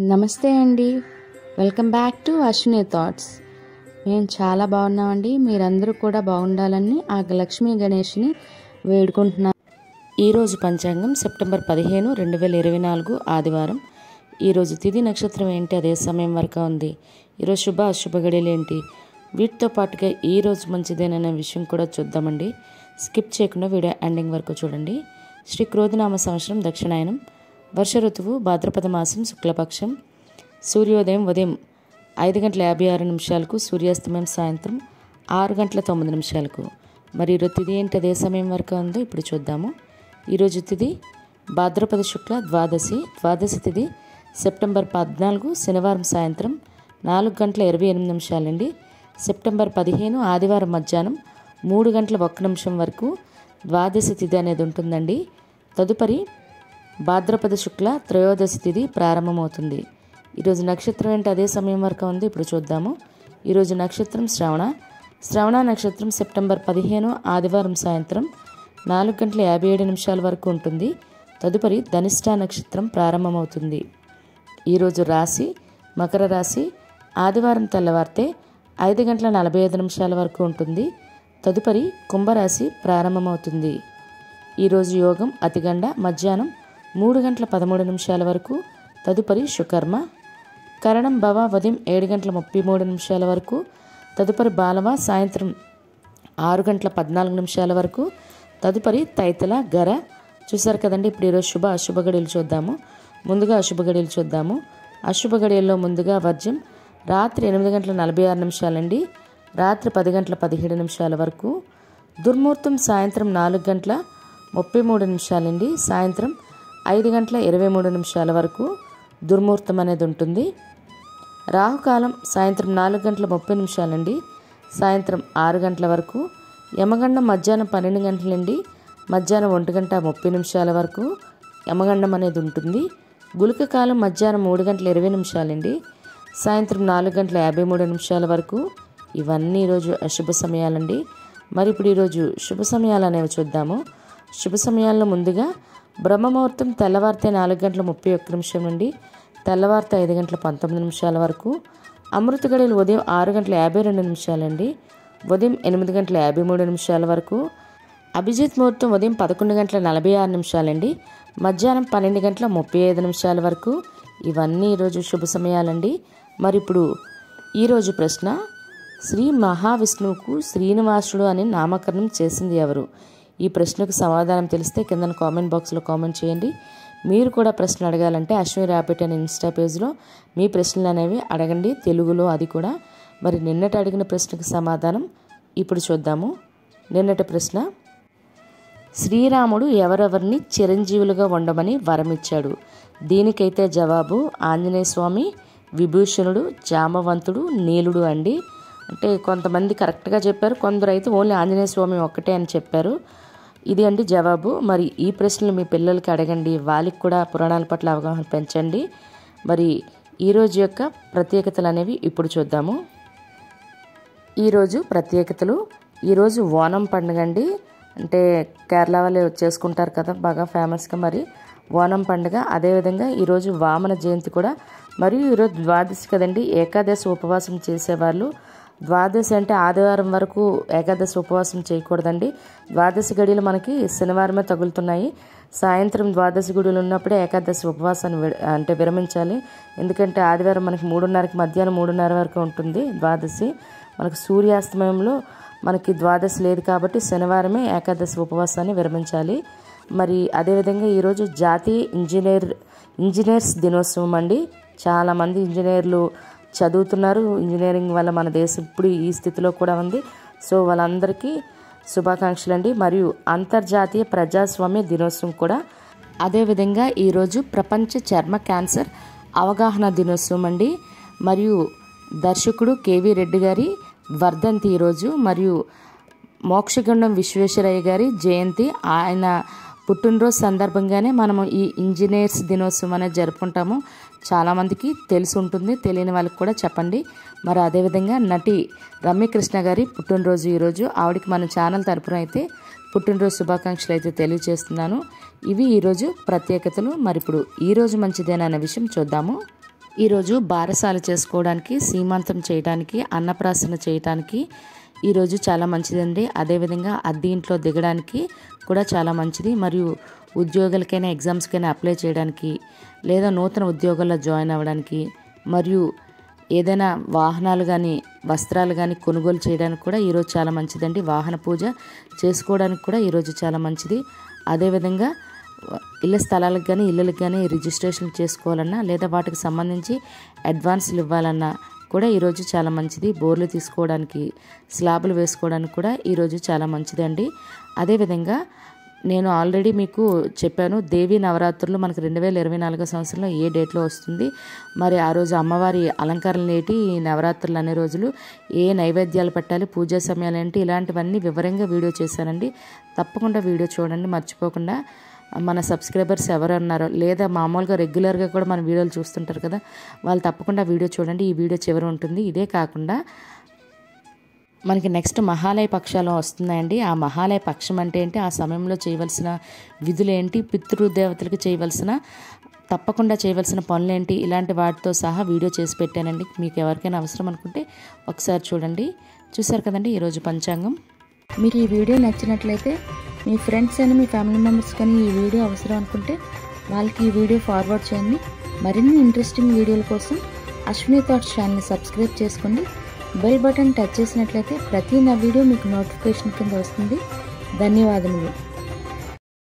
నమస్తే అండి. Welcome back to Ashwini thoughts. మేము చాలా బాగున్నామండి. మీరందరూ కూడా బాగుండాలని ఆ లక్ష్మీ గణేష్ని వేడుకుంటున్నాను. ఈరోజు పంచాంగం సెప్టెంబర్ 15, 2024 ఆదివారం. ఈరోజు తిథి నక్షత్రం ఏంటి, అదే సమయం వరకు ఉంది. ఈరోజు శుభ అశుభ గడియలు ఏంటి, వీటితో పాటుగా ఈరోజు మంచిదేననే విషయం కూడా చూద్దామండి. స్కిప్ చేయకుండా వీడియో ఎండింగ్ వరకు చూడండి. శ్రీ క్రోధినామ సంవత్సరం దక్షిణాయనం, వర్ష ఋతువు భాద్రపద మాసం శుక్లపక్షం, సూర్యోదయం ఉదయం 5:56 సూర్యాస్తమయం సాయంత్రం 6:09. మరి ఈరోజు తిథి ఏంటి, అదే సమయం వరకు ఉందో ఇప్పుడు చూద్దాము. ఈరోజు తిథి భాద్రపద శుక్ల ద్వాదశి తిథి సెప్టెంబర్ 14 శనివారం సాయంత్రం 4:28 సెప్టెంబర్ 15 ఆదివారం మధ్యాహ్నం 3:01 వరకు ద్వాదశి తిథి అనేది ఉంటుందండి. తదుపరి భాద్రపద శుక్ల త్రయోదశి తిథి ప్రారంభమవుతుంది. ఈరోజు నక్షత్రం ఏంటి, అదే సమయం వరకు ఉంది ఇప్పుడు చూద్దాము. ఈరోజు నక్షత్రం శ్రవణ నక్షత్రం సెప్టెంబర్ 15 ఆదివారం సాయంత్రం 4:57 వరకు ఉంటుంది. తదుపరి ధనిష్ట నక్షత్రం ప్రారంభమవుతుంది. ఈరోజు రాశి మకర రాశి, ఆదివారం తెల్లవారితే 5:45 వరకు ఉంటుంది. తదుపరి కుంభరాశి ప్రారంభమవుతుంది. ఈరోజు యోగం అతిగండ మధ్యాహ్నం 3:13 వరకు. తదుపరి సుకర్మ. కరణం భవ ఉదయం 7:33 వరకు. తదుపరి బాలవ సాయంత్రం 6:14 వరకు. తదుపరి తైతల గర. చూసారు కదండి. ఇప్పుడు ఈరోజు శుభ అశుభ గడియలు చూద్దాము. ముందుగా అశుభ గడియలు చూద్దాము. అశుభ గడియల్లో ముందుగా వర్జ్యం రాత్రి 8:46 రాత్రి 10:17 వరకు. దుర్ముహూర్తం సాయంత్రం 4:33 సాయంత్రం 5:23 వరకు దుర్ముహూర్తం అనేది ఉంటుంది. రాహుకాలం సాయంత్రం 4:30 సాయంత్రం 6 వరకు. యమగండం మధ్యాహ్నం 12 మధ్యాహ్నం 1:30 వరకు యమగండం అనేది ఉంటుంది. గుళిక కాలం మధ్యాహ్నం 3:20 సాయంత్రం 4:53 వరకు. ఇవన్నీ ఈరోజు అశుభ సమయాలండి. మరి ఇప్పుడు ఈరోజు శుభ సమయాలు అనేవి చూద్దాము. శుభ సమయాల్లో ముందుగా బ్రహ్మముహూర్తం తెల్లవారితే 4:31 తెల్లవారితే 5:19 వరకు. అమృత గడియలు ఉదయం 6:52 ఉదయం 8:53 వరకు. అభిజిత్ ముహూర్తం ఉదయం 11:46 మధ్యాహ్నం 12:35 వరకు. ఇవన్నీ ఈరోజు శుభ సమయాలండి. మరి ఇప్పుడు ఈరోజు ప్రశ్న, శ్రీ మహావిష్ణువుకు శ్రీనివాసుడు అని నామకరణం చేసింది ఎవరు? ఈ ప్రశ్నకు సమాధానం తెలిస్తే కింద కామెంట్ బాక్స్లో కామెంట్ చేయండి. మీరు కూడా ప్రశ్న అడగాలంటే అశ్విని ర్యాపిడ్ అనే ఇన్స్టా పేజ్లో మీ ప్రశ్నలు అనేవి అడగండి, తెలుగులో అది కూడా. మరి నిన్నటి అడిగిన ప్రశ్నకు సమాధానం ఇప్పుడు చూద్దాము. నిన్నటి ప్రశ్న, శ్రీరాముడు ఎవరెవరిని చిరంజీవులుగా ఉండమని వరమిచ్చాడు? దీనికైతే జవాబు ఆంజనేయ స్వామి, విభూషణుడు, జామవంతుడు, నీలుడు అండి. అంటే కొంతమంది కరెక్ట్గా చెప్పారు, కొందరు అయితే ఓన్లీ ఆంజనేయ స్వామి ఒక్కటే అని చెప్పారు. ఇది అండి జవాబు. మరి ఈ ప్రశ్నలు మీ పిల్లలకి అడగండి, వాళ్ళకి కూడా పురాణాల పట్ల అవగాహన పెంచండి. మరి ఈరోజు యొక్క ప్రత్యేకతలు అనేవి ఇప్పుడు చూద్దాము. ఈరోజు ప్రత్యేకతలు, ఈరోజు ఓనం పండుగ అండి. అంటే కేరళ వాళ్ళు చేసుకుంటారు కదా బాగా ఫేమస్గా. మరి ఓనం పండుగ, అదేవిధంగా ఈరోజు వామన జయంతి కూడా. మరియు ఈరోజు ద్వాదశి కదండి. ఏకాదశి ఉపవాసం చేసేవాళ్ళు, ద్వాదశి అంటే ఆదివారం వరకు ఏకాదశి ఉపవాసం చేయకూడదండి. ద్వాదశి గడియలు మనకి శనివారమే తగులుతున్నాయి. సాయంత్రం ద్వాదశి గుడిలు ఉన్నప్పుడే ఏకాదశి ఉపవాసాన్ని అంటే విరమించాలి. ఎందుకంటే ఆదివారం మనకి 3:30 మధ్యాహ్నం 3:30 వరకు ఉంటుంది ద్వాదశి. మనకు సూర్యాస్తమయంలో మనకి ద్వాదశి లేదు కాబట్టి శనివారమే ఏకాదశి ఉపవాసాన్ని విరమించాలి. మరి అదేవిధంగా ఈరోజు జాతీయ ఇంజనీర్స్ దినోత్సవం అండి. చాలామంది ఇంజనీర్లు చదువుతున్నారు. ఇంజనీరింగ్ వల్ల మన దేశం ఇప్పుడు ఈ స్థితిలో కూడా ఉంది. సో వాళ్ళందరికీ శుభాకాంక్షలు అండి. మరియు అంతర్జాతీయ ప్రజాస్వామ్య దినోత్సవం కూడా. అదేవిధంగా ఈరోజు ప్రపంచ చర్మ క్యాన్సర్ అవగాహన దినోత్సవం అండి. మరియు దర్శకుడు కేవీ రెడ్డి గారి వర్ధంతి ఈరోజు. మరియు మోక్షగుండం విశ్వేశ్వరయ్య గారి జయంతి. ఆయన పుట్టినరోజు సందర్భంగానే మనము ఈ ఇంజనీర్స్ దినోత్సవం అనేది జరుపుకుంటాము. చాలామందికి తెలిసి ఉంటుంది, తెలియని వాళ్ళకి కూడా చెప్పండి. మరి అదేవిధంగా నటి రమ్యకృష్ణ గారి పుట్టినరోజు ఈరోజు. ఆవిడకి మన ఛానల్ తరపున అయితే పుట్టినరోజు శుభాకాంక్షలు అయితే తెలియజేస్తున్నాను. ఇవి ఈరోజు ప్రత్యేకతలు. మరి ఇప్పుడు ఈరోజు మంచిదేనా అనే విషయం చూద్దాము. ఈరోజు బారసాల చేసుకోవడానికి, సీమంతం చేయడానికి, అన్నప్రాసన చేయడానికి ఈరోజు చాలా మంచిదండి. అదేవిధంగా అద్దె ఇంట్లో దిగడానికి కూడా చాలా మంచిది. మరియు ఉద్యోగాలకైనా ఎగ్జామ్స్కైనా అప్లై చేయడానికి, లేదా నూతన ఉద్యోగాల్లో జాయిన్ అవ్వడానికి, మరియు ఏదైనా వాహనాలు కానీ వస్త్రాలు కానీ కొనుగోలు చేయడానికి కూడా ఈరోజు చాలా మంచిదండి. వాహన పూజ చేసుకోవడానికి కూడా ఈరోజు చాలా మంచిది. అదేవిధంగా ఇళ్ళ స్థలాలకు కానీ ఇళ్ళకి కానీ రిజిస్ట్రేషన్ చేసుకోవాలన్నా, లేదా వాటికి సంబంధించి అడ్వాన్స్లు ఇవ్వాలన్నా కూడా ఈరోజు చాలా మంచిది. బోర్లు తీసుకోవడానికి, స్లాబులు వేసుకోవడానికి కూడా ఈరోజు చాలా మంచిదండి. అదేవిధంగా నేను ఆల్రెడీ మీకు చెప్పాను, దేవీ నవరాత్రులు మనకు 2024 సంవత్సరంలో ఏ డేట్లో వస్తుంది, మరి ఆ రోజు అమ్మవారి అలంకరణలు ఏంటి, ఈ నవరాత్రులు అనే రోజులు ఏ నైవేద్యాలు పెట్టాలి, పూజా సమయాలు ఏంటి, ఇలాంటివన్నీ వివరంగా వీడియో చేశానండి. తప్పకుండా వీడియో చూడండి మర్చిపోకుండా. మన సబ్స్క్రైబర్స్ ఎవరు అన్నారో, లేదా మామూలుగా రెగ్యులర్గా కూడా మన వీడియోలు చూస్తుంటారు కదా, వాళ్ళు తప్పకుండా వీడియో చూడండి. ఈ వీడియో చివరి ఉంటుంది. ఇదే కాకుండా మనకి నెక్స్ట్ మహాలయ పక్షాలు వస్తున్నాయండి. ఆ మహాలయ పక్షం అంటే ఏంటి, ఆ సమయంలో చేయవలసిన విధులు ఏంటి, పితృదేవతలకు చేయవలసిన తప్పకుండా చేయవలసిన పనులు ఏంటి, ఇలాంటి వాటితో సహా వీడియో చేసి పెట్టానండి. మీకు ఎవరికైనా అవసరం అనుకుంటే ఒకసారి చూడండి. చూసారు కదండి ఈరోజు పంచాంగం. మీకు ఈ వీడియో నచ్చినట్లయితే మీ ఫ్రెండ్స్ అని, మీ ఫ్యామిలీ మెంబర్స్ కానీ ఈ వీడియో అవసరం అనుకుంటే వాళ్ళకి ఈ వీడియో ఫార్వర్డ్ చేయండి. మరిన్ని ఇంట్రెస్టింగ్ వీడియోల కోసం అశ్విని థాట్స్ ఛానల్ని సబ్స్క్రైబ్ చేసుకోండి. బెల్ బటన్ టచ్ చేసినట్లయితే ప్రతి నా వీడియో మీకు నోటిఫికేషన్ కింద వస్తుంది. ధన్యవాదములు.